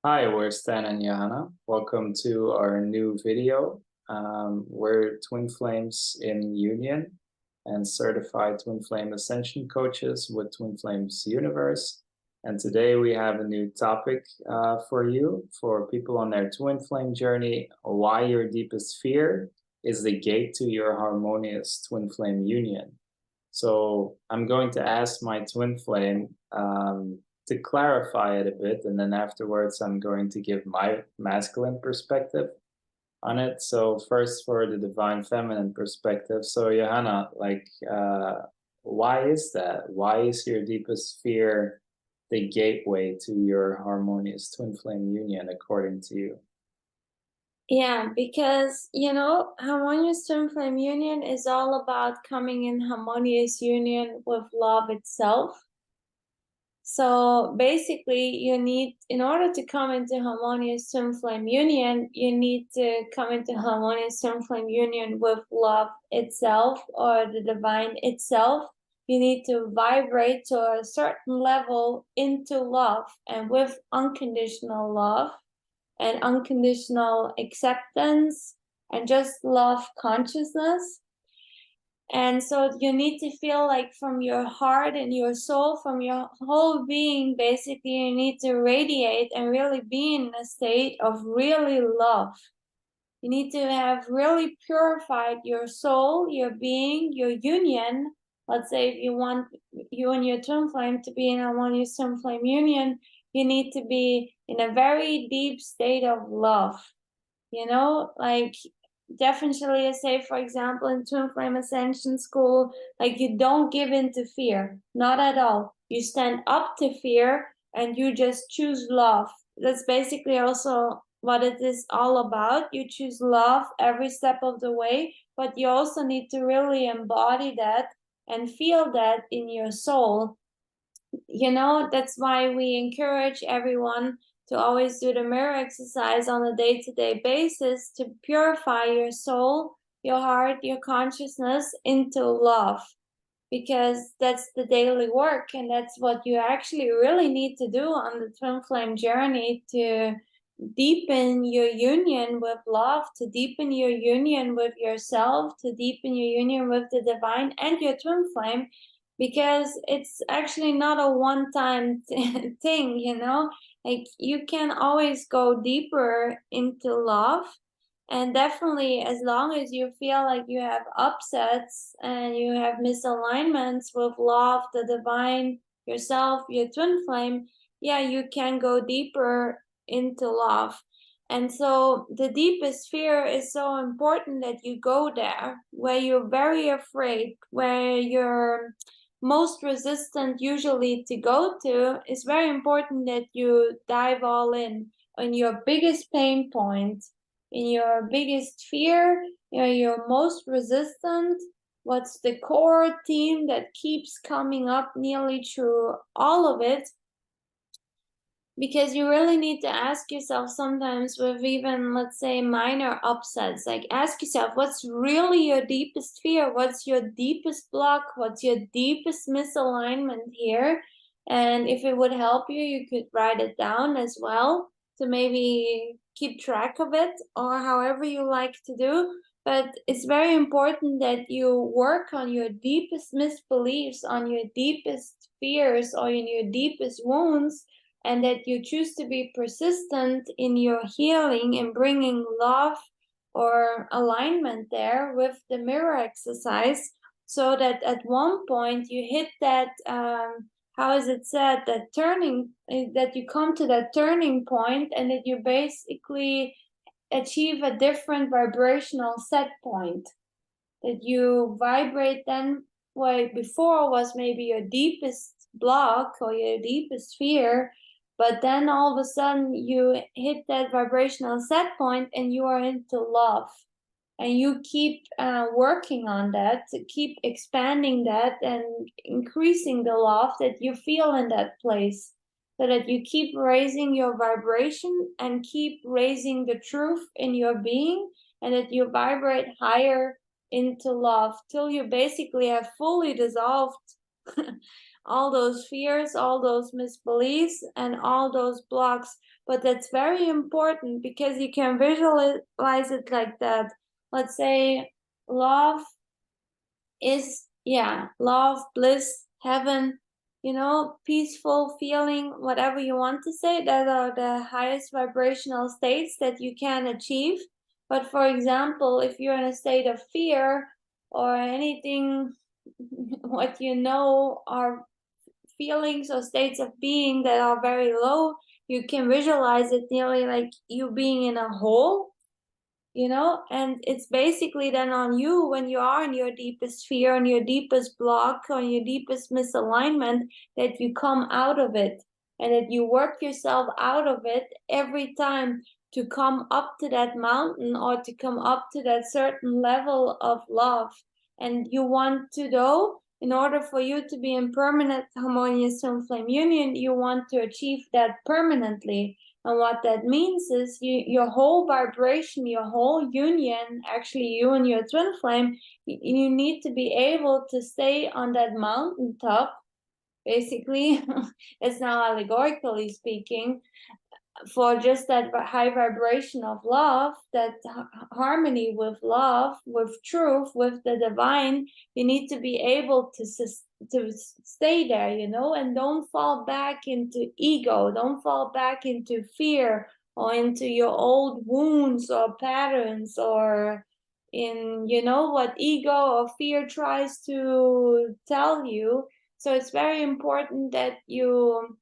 Hi, we're Stan and Johanna. Welcome to our new video. We're Twin Flames in Union and certified Twin Flame Ascension coaches with Twin Flames Universe. And today we have a new topic for you, for people on their Twin Flame journey, why your deepest fear is the gate to your harmonious Twin Flame Union. So I'm going to ask my Twin Flame to clarify it a bit, and then afterwards I'm going to give my masculine perspective on it. So first, for the divine feminine perspective. So Johanna, why is that? Why is your deepest fear the gateway to your harmonious twin flame union, according to you? Yeah, because harmonious twin flame union is all about coming in harmonious union with love itself. So basically, in order to come into harmonious twin flame union, you need to come into harmonious twin flame union with love itself or the divine itself. You need to vibrate to a certain level into love and with unconditional love and unconditional acceptance and just love consciousness. And so you need to feel like from your heart and your soul, from your whole being, basically, you need to radiate and really be in a state of really love. You need to have really purified your soul, your being, your union. Let's say if you want you and your twin flame to be in harmonious twin flame union, you need to be in a very deep state of love. Like Jeff and Shaleia say, for example, in Twin Flame Ascension School, like you don't give in to fear, not at all. You stand up to fear and you just choose love. That's basically also what it is all about. You choose love every step of the way, but you also need to really embody that and feel that in your soul. That's why we encourage everyone to always do the mirror exercise on a day-to-day basis to purify your soul, your heart, your consciousness into love, because that's the daily work, and that's what you actually really need to do on the twin flame journey to deepen your union with love, to deepen your union with yourself, to deepen your union with the divine and your twin flame, because it's actually not a one-time thing. Like you can always go deeper into love. And definitely, as long as you feel like you have upsets and you have misalignments with love, the divine, yourself, your twin flame, yeah, you can go deeper into love. And so the deepest fear is so important that you go there, where you're very afraid, where you're most resistant usually to go to. It's very important that you dive all in on your biggest pain point, in your biggest fear, your most resistant, what's the core theme that keeps coming up nearly through all of it. Because you really need to ask yourself sometimes, with even, let's say, minor upsets, like ask yourself, what's really your deepest fear? What's your deepest block? What's your deepest misalignment here? And if it would help you, you could write it down as well to maybe keep track of it, or however you like to do. But it's very important that you work on your deepest misbeliefs, on your deepest fears, or in your deepest wounds, and that you choose to be persistent in your healing and bringing love or alignment there with the mirror exercise, so that at one point you hit that, how is it said, that turning, that you come to that turning point, and that you basically achieve a different vibrational set point, that you vibrate then what before was maybe your deepest block or your deepest fear, but then all of a sudden you hit that vibrational set point and you are into love, and you keep working on that, to keep expanding that and increasing the love that you feel in that place, so that you keep raising your vibration and keep raising the truth in your being, and that you vibrate higher into love till you basically have fully dissolved all those fears, all those misbeliefs, and all those blocks. But that's very important because you can visualize it like that. Let's say love is, yeah, love, bliss, heaven, peaceful feeling, whatever you want to say, that are the highest vibrational states that you can achieve. But for example, if you're in a state of fear or anything, what are feelings or states of being that are very low, you can visualize it nearly like you being in a hole, and it's basically then on you when you are in your deepest fear and your deepest block or your deepest misalignment, that you come out of it and that you work yourself out of it every time to come up to that mountain or to come up to that certain level of love. And you want to know, in order for you to be in permanent harmonious twin flame union, you want to achieve that permanently. And what that means is your whole vibration, your whole union, actually you and your twin flame, you need to be able to stay on that mountaintop, basically. It's now allegorically speaking, for just that high vibration of love, that harmony with love, with truth, with the divine. You need to be able to stay there, and don't fall back into ego, don't fall back into fear or into your old wounds or patterns, or in what ego or fear tries to tell you. So it's very important that you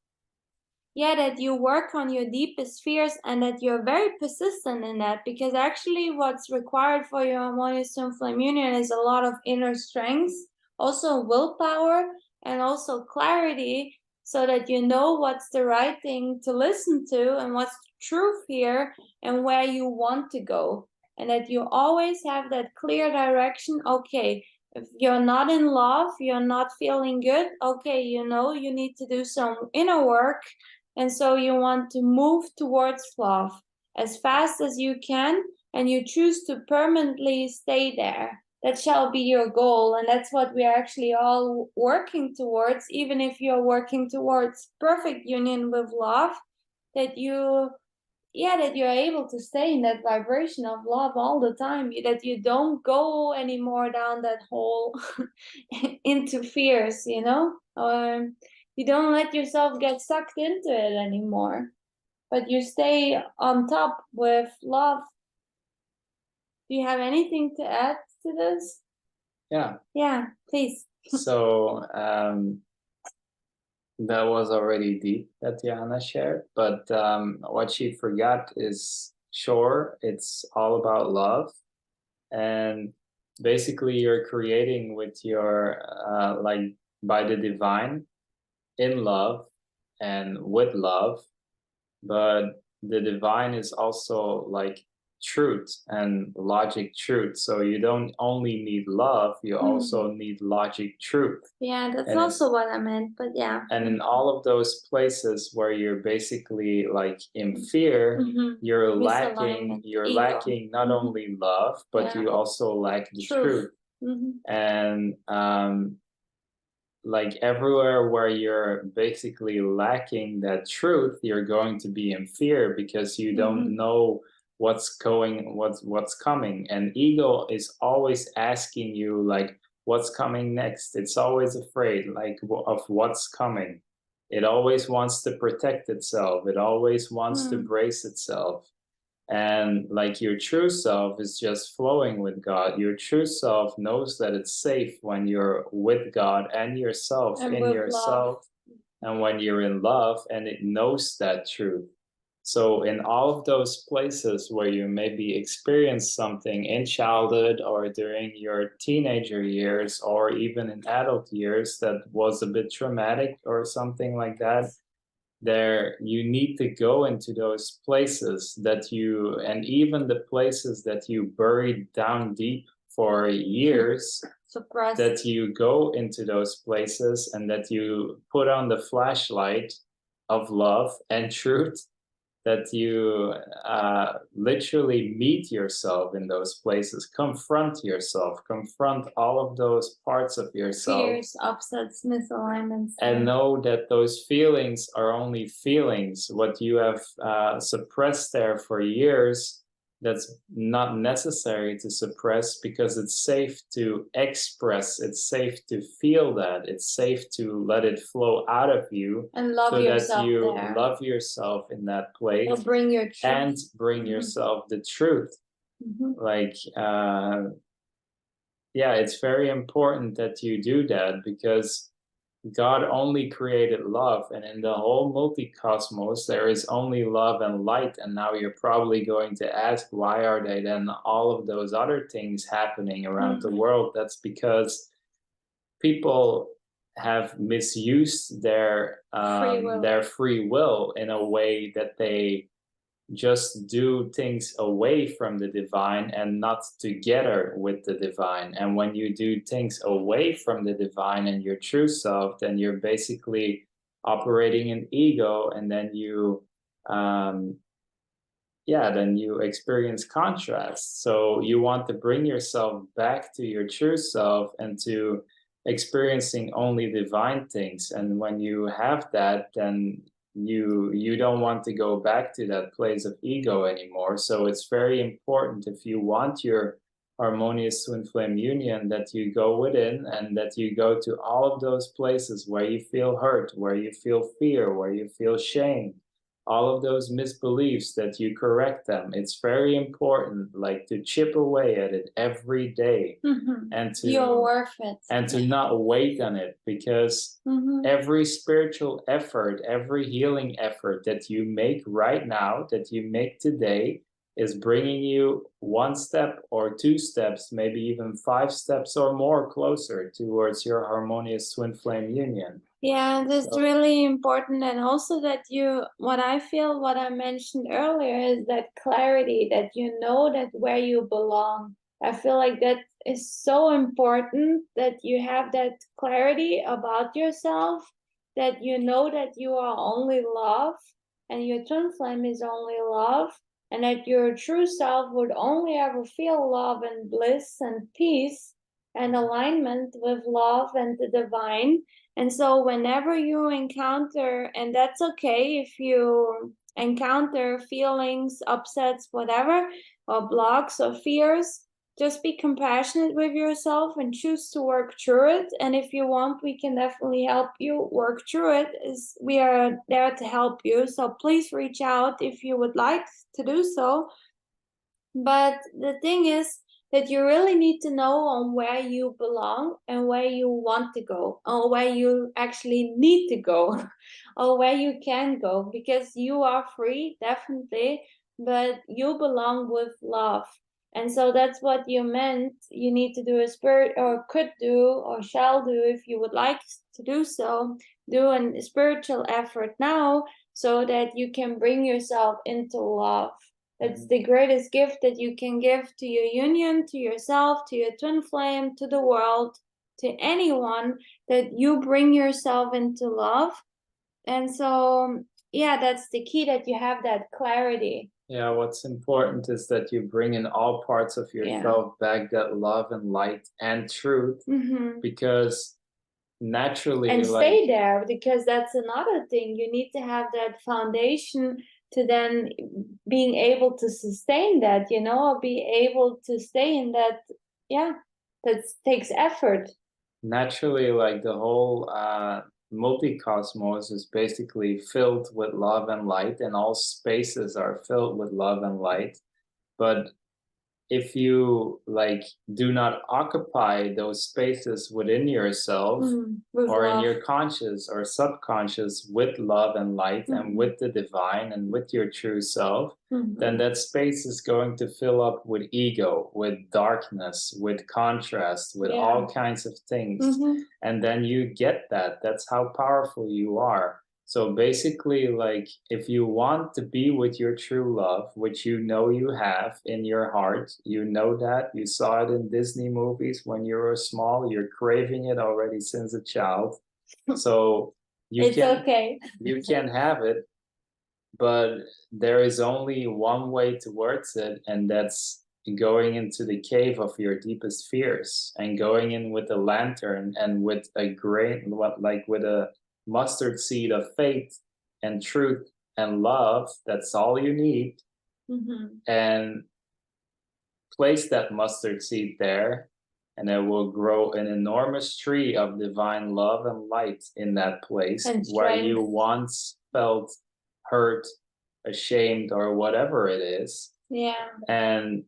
work on your deepest fears and that you're very persistent in that, because actually what's required for your harmonious twin flame union is a lot of inner strength, also willpower, and also clarity, so that you know what's the right thing to listen to and what's the truth here and where you want to go, and that you always have that clear direction. Okay, if you're not in love, you're not feeling good, okay, you need to do some inner work. And so you want to move towards love as fast as you can, and you choose to permanently stay there. That shall be your goal, and that's what we're actually all working towards. Even if you're working towards perfect union with love, that you're able to stay in that vibration of love all the time, that you don't go anymore down that hole into fears, or you don't let yourself get sucked into it anymore, but you stay on top with love. Do you have anything to add to this? Yeah, please. So that was already deep that Johanna shared, but what she forgot is, sure, it's all about love, and basically you're creating with your like by the divine, in love and with love, but the divine is also like truth and logic truth. So you don't only need love, you also need logic truth. Yeah, that's also what I meant, but yeah. And in all of those places where you're basically like in fear, you're lacking not only love, but you also lack the truth. And like everywhere where you're basically lacking that truth, you're going to be in fear because you don't know what's coming. And ego is always asking you like, what's coming next? It's always afraid like of what's coming. It always wants to protect itself. It always wants to brace itself. And like your true self is just flowing with God. Your true self knows that it's safe when you're with God and yourself, and in yourself, and when you're in love, and it knows that truth. So in all of those places where you maybe experienced something in childhood or during your teenager years or even in adult years that was a bit traumatic or something like that, there you need to go into those places that you, and even the places that you buried down deep for years, suppressed, that you go into those places and that you put on the flashlight of love and truth, that you literally meet yourself in those places, confront yourself, confront all of those parts of yourself. Fears, upsets, misalignments. And know that those feelings are only feelings. What you have suppressed there for years, that's not necessary to suppress, because it's safe to express, it's safe to feel that, it's safe to let it flow out of you, and love so yourself that you there. love yourself in that place. Or bring your truth. And bring yourself the truth. Like yeah, it's very important that you do that, because God only created love, and in the whole multi-cosmos, there is only love and light. And now you're probably going to ask, why are they then all of those other things happening around the world? That's because people have misused their free will in a way that they just do things away from the divine and not together with the divine. And when you do things away from the divine and your true self, then you're basically operating in ego, and then you then you experience contrast. So you want to bring yourself back to your true self and to experiencing only divine things. And when you have that, then you don't want to go back to that place of ego anymore. So it's very important, if you want your harmonious twin flame union, that you go within and that you go to all of those places where you feel hurt, where you feel fear, where you feel shame, all of those misbeliefs, that you correct them. It's very important, like, to chip away at it every day. And to you're worth it, and to not wait on it, because every spiritual effort, every healing effort that you make right now, that you make today, is bringing you one step or two steps, maybe even 5 steps or more closer towards your harmonious twin flame union. Yeah, that's really important. And also that what I mentioned earlier is that clarity, that you know that where you belong. I feel like that is so important, that you have that clarity about yourself, that you know that you are only love, and your twin flame is only love, and that your true self would only ever feel love and bliss and peace and alignment with love and the divine. And so whenever you encounter, and that's okay if you encounter feelings, upsets, whatever, or blocks or fears, just be compassionate with yourself and choose to work through it. And if you want, we can definitely help you work through it. We are there to help you. So please reach out if you would like to do so. But the thing is that you really need to know on where you belong and where you want to go, or where you actually need to go, or where you can go, because you are free, definitely, but you belong with love. And so that's what you meant. You need to do a spirit, or could do, or shall do, if you would like to do so, do a spiritual effort now, so that you can bring yourself into love. It's the greatest gift that you can give to your union, to yourself, to your twin flame, to the world, to anyone, that you bring yourself into love. And so, yeah, that's the key, that you have that clarity. Yeah, what's important is that you bring in all parts of yourself back, that love and light and truth, because naturally, and stay there, because that's another thing. You need to have that foundation to then being able to sustain that, or be able to stay in that. Yeah, that takes effort. Naturally, like, the whole multi-cosmos is basically filled with love and light, and all spaces are filled with love and light. But if you, like, do not occupy those spaces within yourself, or in your conscious or subconscious, with love and light and with the divine and with your true self, then that space is going to fill up with ego, with darkness, with contrast, with all kinds of things. And then you get that. That's how powerful you are. So basically, like, if you want to be with your true love, which you know you have in your heart, you know that, you saw it in Disney movies when you were small, you're craving it already since a child. So you can have it, but there is only one way towards it, and that's going into the cave of your deepest fears and going in with a lantern and with a grain, like with a mustard seed of faith and truth and love. That's all you need. And place that mustard seed there, and it will grow an enormous tree of divine love and light in that place where you once felt hurt, ashamed, or whatever it is. Yeah. And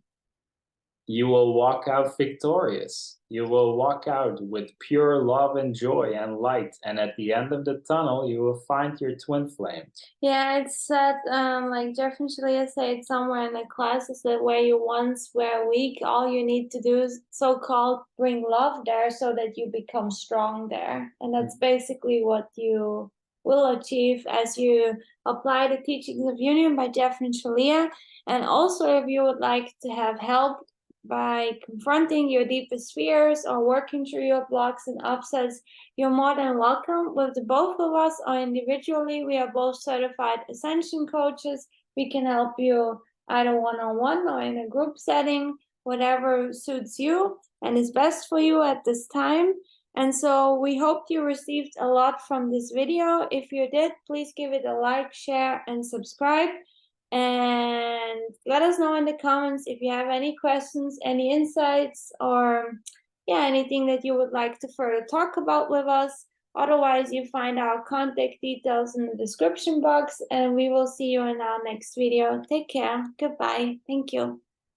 you will walk out victorious. You will walk out with pure love and joy and light. And at the end of the tunnel, you will find your twin flame. Yeah, it's said, like Jeff and Shaleia say it somewhere in the classes, that where you once were weak, all you need to do is so-called bring love there so that you become strong there. And that's basically what you will achieve as you apply the teachings of union by Jeff and Shaleia. And also, if you would like to have help by confronting your deepest fears or working through your blocks and upsets, you're more than welcome with the both of us or individually. We are both certified ascension coaches. We can help you either one-on-one or in a group setting, whatever suits you and is best for you at this time. And so we hope you received a lot from this video. If you did, please give it a like, share, and subscribe. And let us know in the comments if you have any questions, any insights, or anything that you would like to further talk about with us. Otherwise, you find our contact details in the description box, and we will see you in our next video. Take care. Goodbye. Thank you.